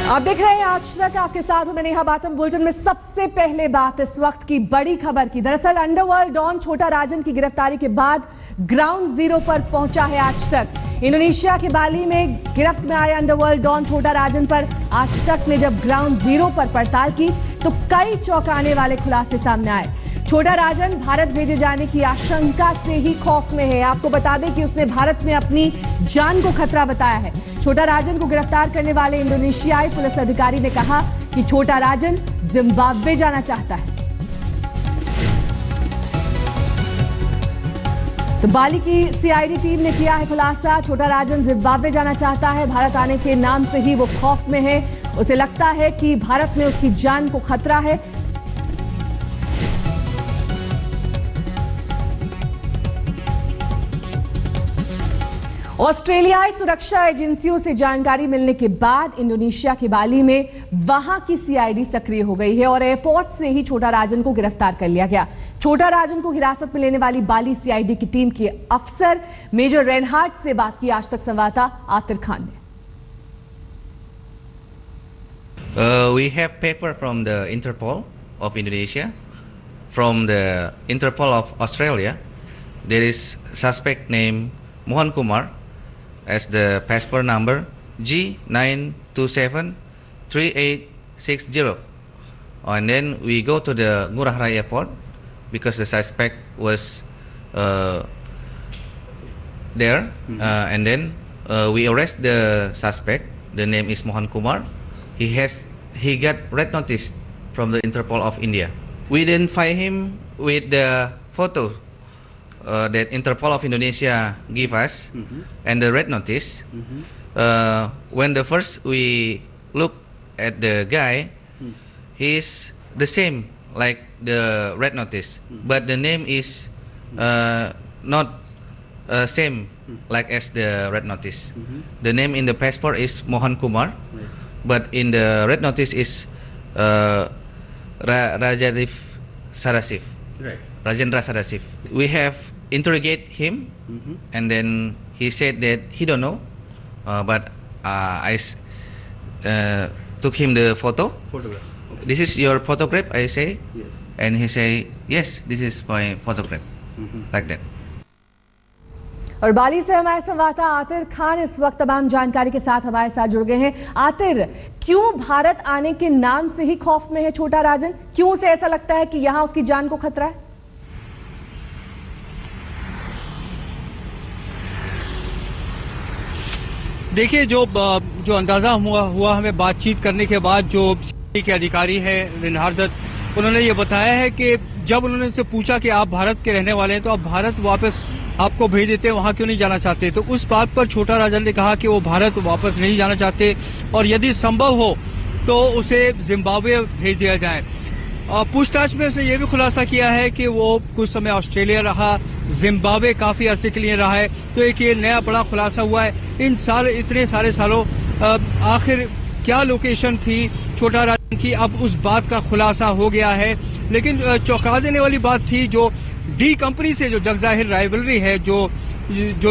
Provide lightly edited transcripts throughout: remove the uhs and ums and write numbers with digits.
आप देख रहे हैं आज तक, आपके साथ हूं मैं नेहा बातम। बुलेटिन में सबसे पहले बात इस वक्त की बड़ी खबर की। दरअसल अंडरवर्ल्ड डॉन छोटा राजन की गिरफ्तारी के बाद ग्राउंड जीरो पर पहुंचा है आज तक। इंडोनेशिया के बाली में गिरफ्त में आए अंडरवर्ल्ड डॉन छोटा राजन पर आज तक ने जब ग्राउंड जीरो पर पड़ताल की तो कई चौंकाने वाले खुलासे सामने आए। छोटा राजन भारत भेजे जाने की आशंका से ही खौफ में है। आपको बता दें कि उसने भारत में अपनी जान को खतरा बताया है। छोटा राजन को गिरफ्तार करने वाले इंडोनेशियाई पुलिस अधिकारी ने कहा कि छोटा राजन जिम्बाब्वे जाना चाहता है। तो बाली की सीआईडी टीम ने किया है खुलासा। छोटा राजन जिम्बाब्वे जाना चाहता है। भारत आने के नाम से ही वो खौफ में है। उसे लगता है कि भारत में उसकी जान को खतरा है। ऑस्ट्रेलियाई सुरक्षा एजेंसियों से जानकारी मिलने के बाद इंडोनेशिया के बाली में वहां की सीआईडी सक्रिय हो गई है और एयरपोर्ट से ही छोटा राजन को गिरफ्तार कर लिया गया। छोटा राजन को हिरासत में लेने वाली बाली सीआईडी की टीम के अफसर मेजर रेनहार्ड से बात की आज तक संवाददाता आतिर खान ने। We have paper from the Interpol of Indonesia, from the Interpol of Australia. There is suspect named Mohan Kumar as the passport number G9273860. And then we go to the Ngurah Rai airport because the suspect was there. And then we arrest the suspect. The name is Mohan Kumar. He got red notice from the Interpol of India. We identify him with the photo that Interpol of Indonesia give us, and the red notice. When the first we look at the guy, he's the same like the red notice, but the name is not same like as the red notice. The name in the passport is Mohan Kumar, but in the red notice is Rajadif Sarasif. Right. Rajendra Sarasif. We have interrogate him, and then he said that he don't know, but I took him the photo. Photograph. Okay. This is your photograph, I say. Yes. And he say, yes, this is my photograph. Like that. और बाली से हमारे संवाददाता आतिर खान इस वक्त तमाम जानकारी के साथ हमारे साथ जुड़ गए हैं। आतिर, क्यों भारत आने के नाम से ही खौफ में है छोटा राजन? क्यों उसे ऐसा लगता है कि यहां उसकी जान को खतरा है? देखिए, जो अंदाजा हुआ हमें बातचीत करने के बाद, जो सीआईडी के अधिकारी हैं रेनहार्ड, उन्होंने ये बताया है कि जब उन्होंने उनसे पूछा कि आप भारत के रहने वाले हैं तो आप भारत वापस आपको भेज देते हैं, वहां क्यों नहीं जाना चाहते? तो उस बात पर छोटा राजन ने कहा कि वो भारत वापस नहीं जाना चाहते और यदि संभव हो तो उसे जिम्बाब्वे भेज दिया जाए। पूछताछ में उसने ये भी खुलासा किया है कि वो कुछ समय ऑस्ट्रेलिया रहा, जिम्बाब्वे काफी अरसे के लिए रहा है। तो एक ये नया बड़ा खुलासा हुआ है। इतने सारे सालों आखिर क्या लोकेशन थी छोटा राजन की, अब उस बात का खुलासा हो गया है। लेकिन चौंका देने वाली बात थी जो डी कंपनी से जो जगजाहिर राइवलरी है, जो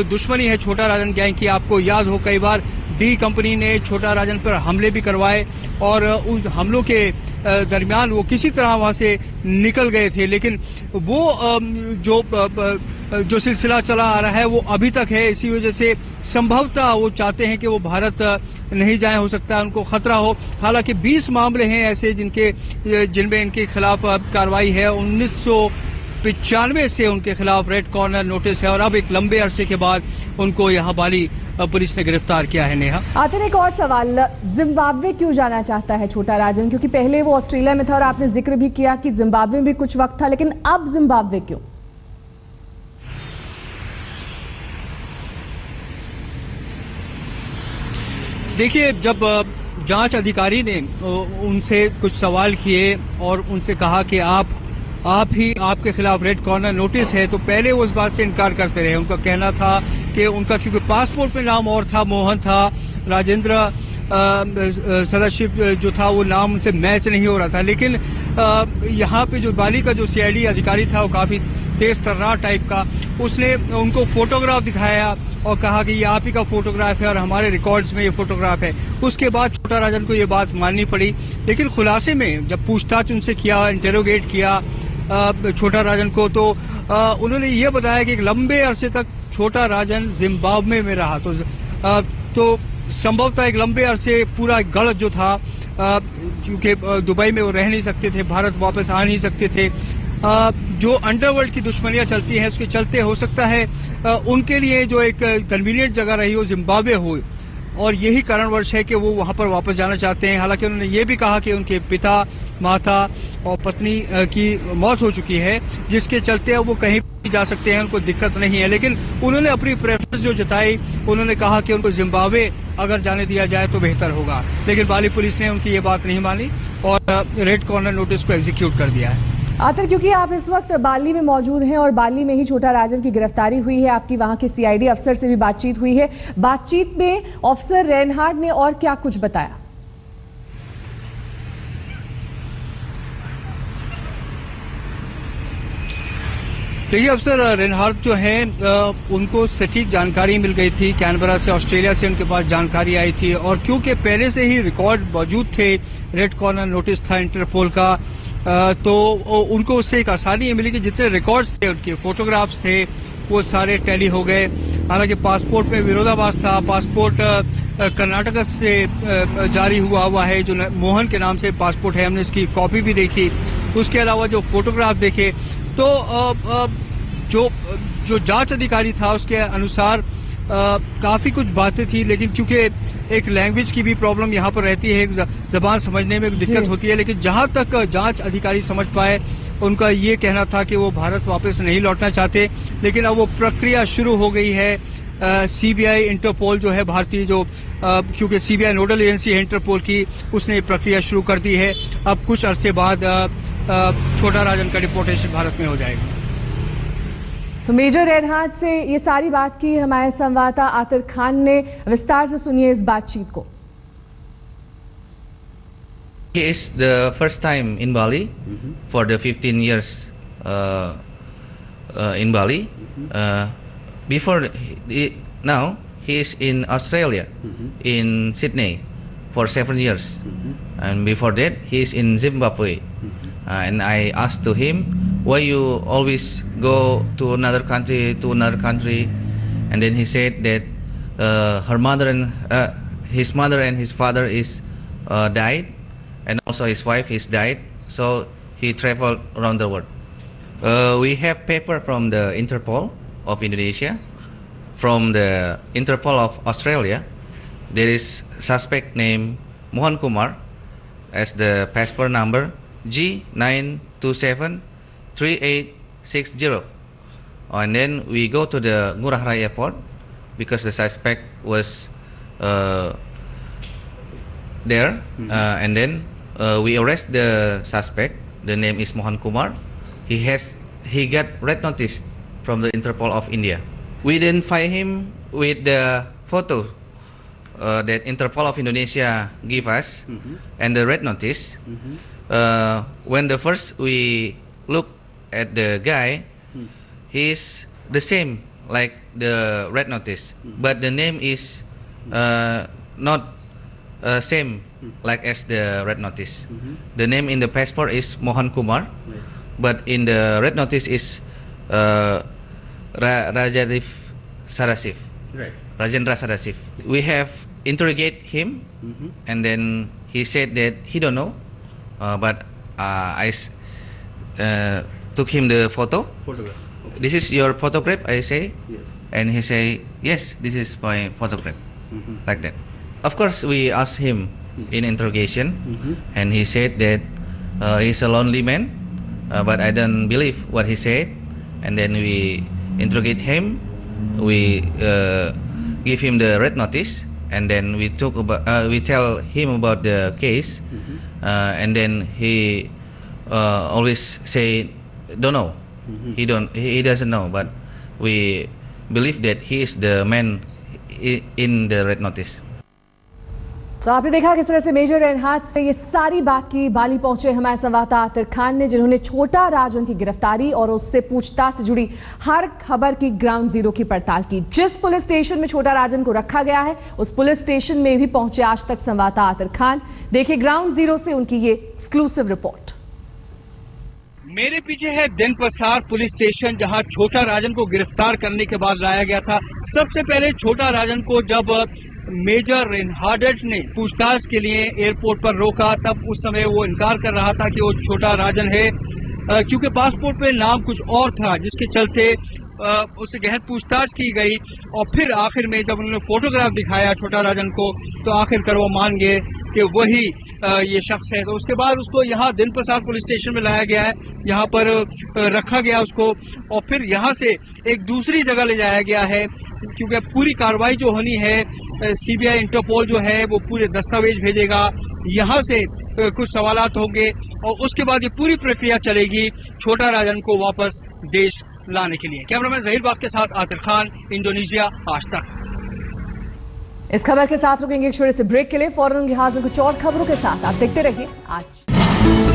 दुश्मनी है छोटा राजन गैंग की। आपको याद हो कई बार डी कंपनी ने छोटा राजन पर हमले भी करवाए और उन हमलों के दरमियान वो किसी तरह वहां से निकल गए थे। लेकिन वो जो सिलसिला चला आ रहा है वो अभी तक है। इसी वजह से संभवतः वो चाहते हैं कि वो भारत नहीं जाए, हो सकता है उनको खतरा हो। हालांकि 20 मामले हैं ऐसे जिनमें इनके खिलाफ कार्रवाई है। 1995 से उनके खिलाफ रेड कॉर्नर नोटिस है और अब एक लंबे अरसे के बाद उनको यहाँ बाली पुलिस ने गिरफ्तार किया है। नेहा, आतिर, एक और सवाल, जिम्बाब्वे क्यों जाना चाहता है छोटा राजन? क्योंकि पहले वो ऑस्ट्रेलिया में था और आपने जिक्र भी किया कि जिम्बाब्वे में भी कुछ वक्त था, लेकिन अब जिम्बाब्वे क्यों? देखिए, जब जांच अधिकारी ने उनसे कुछ सवाल किए और उनसे कहा कि आपके खिलाफ रेड कॉर्नर नोटिस है, तो पहले वो इस बात से इनकार करते रहे। उनका कहना था कि उनका क्योंकि पासपोर्ट में नाम और था, मोहन था, राजेंद्र सदाशिव जो था वो नाम उनसे मैच नहीं हो रहा था। लेकिन यहाँ पे जो बाली का जो सीआईडी अधिकारी था वो काफी तेज तर्रार टाइप का, उसने उनको फोटोग्राफ दिखाया और कहा कि ये आप ही का फोटोग्राफ है और हमारे रिकॉर्ड्स में ये फोटोग्राफ है। उसके बाद छोटा राजन को ये बात माननी पड़ी, लेकिन खुलासे में जब पूछताछ उनसे किया, इंटेरोगेट किया छोटा राजन को, तो उन्होंने ये बताया कि एक लंबे अरसे तक छोटा राजन जिम्बाब्वे में रहा। तो संभवतः एक लंबे अरसे पूरा गढ़ जो था, क्योंकि दुबई में वो रह नहीं सकते थे, भारत वापस आ नहीं सकते थे, जो अंडरवर्ल्ड की दुश्मनियां चलती हैं उसके चलते हो सकता है उनके लिए जो एक कन्वीनियंट जगह रही हो जिम्बाब्वे हो, और यही कारणवश है कि वो वहां पर वापस जाना चाहते हैं। हालांकि उन्होंने ये भी कहा कि उनके पिता, माता और पत्नी की मौत हो चुकी है, जिसके चलते वो कहीं भी जा सकते हैं, उनको दिक्कत नहीं है। लेकिन उन्होंने अपनी प्रेफरेंस जो जताई, उन्होंने कहा कि उनको जिम्बाब्वे अगर जाने दिया जाए तो बेहतर होगा। लेकिन बाली पुलिस ने उनकी ये बात नहीं मानी और रेड कॉर्नर नोटिस को एग्जीक्यूट कर दिया है। आतिर, क्योंकि आप इस वक्त बाली में मौजूद हैं और बाली में ही छोटा राजन की गिरफ्तारी हुई है, आपकी वहां के सीआईडी अफसर से भी बातचीत हुई है। बातचीत में ऑफिसर रेनहार्ड ने और क्या कुछ बताया? देखिए, अफसर रेनहार्ड जो है उनको सटीक जानकारी मिल गई थी, कैनबरा से, ऑस्ट्रेलिया से उनके पास जानकारी आई थी, और क्योंकि पहले से ही रिकॉर्ड मौजूद थे, रेड कॉर्नर नोटिस था इंटरपोल का, तो उनको उससे एक आसानी ये मिली कि जितने रिकॉर्ड्स थे, उनके फोटोग्राफ्स थे, वो सारे टैली हो गए। हालांकि पासपोर्ट में विरोधाभास था, पासपोर्ट कर्नाटक से जारी हुआ है, जो मोहन के नाम से पासपोर्ट है, हमने इसकी कॉपी भी देखी। उसके अलावा जो फोटोग्राफ देखे, तो जो जांच अधिकारी था उसके अनुसार काफी कुछ बातें थी, लेकिन क्योंकि एक लैंग्वेज की भी प्रॉब्लम यहाँ पर रहती है, एक जबान समझने में दिक्कत होती है, लेकिन जहां तक जांच अधिकारी समझ पाए, उनका ये कहना था कि वो भारत वापस नहीं लौटना चाहते। लेकिन अब वो प्रक्रिया शुरू हो गई है। सीबीआई, इंटरपोल जो है भारतीय, जो क्योंकि सीबीआई नोडल एजेंसी है इंटरपोल की, उसने प्रक्रिया शुरू कर दी है। अब कुछ अरसे बाद छोटा राजन का डिपोर्टेशन भारत में हो जाएगा। तो मेजर रेनहार्ड से ये सारी बात की हमारे संवाददाता आतिर खान ने। विस्तार से सुनिए इस बातचीत को। He is the first time in Bali for the 15 years in Bali. Before now he is in Australia, in Sydney for 7 years, and before that he is in Zimbabwe. And I asked to him, why you always go to another country, and then he said that her mother and his mother and his father is died, and also his wife is died, so he traveled around the world. We have paper from the Interpol of Indonesia, from the Interpol of Australia. There is suspect named Mohan Kumar as the passport number G9273860. And then we go to the Ngurah Rai airport because the suspect was there, and then we arrest the suspect. The name is Mohan Kumar. He got red notice from the Interpol of India. We identify him with the photo that Interpol of Indonesia give us, and the red notice. When the first we look at the guy, he's the same like the red notice, but the name is not same like as the red notice. The name in the passport is Mohan Kumar, but in the red notice is Rajadif Sadasif. Right. Rajendra Sadasif. We have interrogate him, and then he said that he don't know, but I took him the Photograph. Okay. This is your photograph, I say. Yes. And he say, yes, this is my photograph. Like that. Of course, we asked him in interrogation, and he said that he's a lonely man, but I don't believe what he said. And then we interrogate him, we give him the red notice, and then we tell him about the case, and then he always say don't know. He doesn't know, but we believe that he is the man in the red notice. तो आपने देखा किस तरह से major Reinhard से ये सारी बात की। बाली पहुंचे हमारे संवाददाता आतिर खान ने, जिन्होंने छोटा राजन की गिरफ्तारी और उससे पूछताछ से जुड़ी हर खबर की ग्राउंड जीरो की पड़ताल की। जिस पुलिस स्टेशन में छोटा राजन को रखा गया है उस पुलिस स्टेशन में भी पहुंचे आज तक संवाददाता आतिर खान। देखिए ग्राउंड जीरो से उनकी ये एक्सक्लूसिव रिपोर्ट। मेरे पीछे है दिन प्रसार पुलिस स्टेशन, जहां छोटा राजन को गिरफ्तार करने के बाद लाया गया था। सबसे पहले छोटा राजन को जब मेजर रेनहार्ड ने पूछताछ के लिए एयरपोर्ट पर रोका, तब उस समय वो इनकार कर रहा था कि वो छोटा राजन है, क्योंकि पासपोर्ट पे नाम कुछ और था, जिसके चलते उससे गहन पूछताछ की गई। और फिर आखिर में जब उन्होंने फोटोग्राफ दिखाया छोटा राजन को, तो आखिरकार वो मान गए कि वही ये शख्स है। तो उसके बाद उसको यहाँ दिन प्रसाद पुलिस स्टेशन में लाया गया है, यहाँ पर रखा गया उसको, और फिर यहाँ से एक दूसरी जगह ले जाया गया है, क्योंकि पूरी कार्रवाई जो होनी है, सीबीआई इंटरपोल जो है वो पूरे दस्तावेज भेजेगा, यहाँ से कुछ सवालात होंगे और उसके बाद ये पूरी प्रक्रिया चलेगी छोटा राजन को वापस देश लाने के लिए। कैमरामैन जहीर बाग के साथ आतिर खान, इंडोनेशिया, आज तक। इस खबर के साथ रुकेंगे एक छोटे से ब्रेक के लिए। फौरन हाजिर कुछ और खबरों के साथ आप देखते रहिए आज।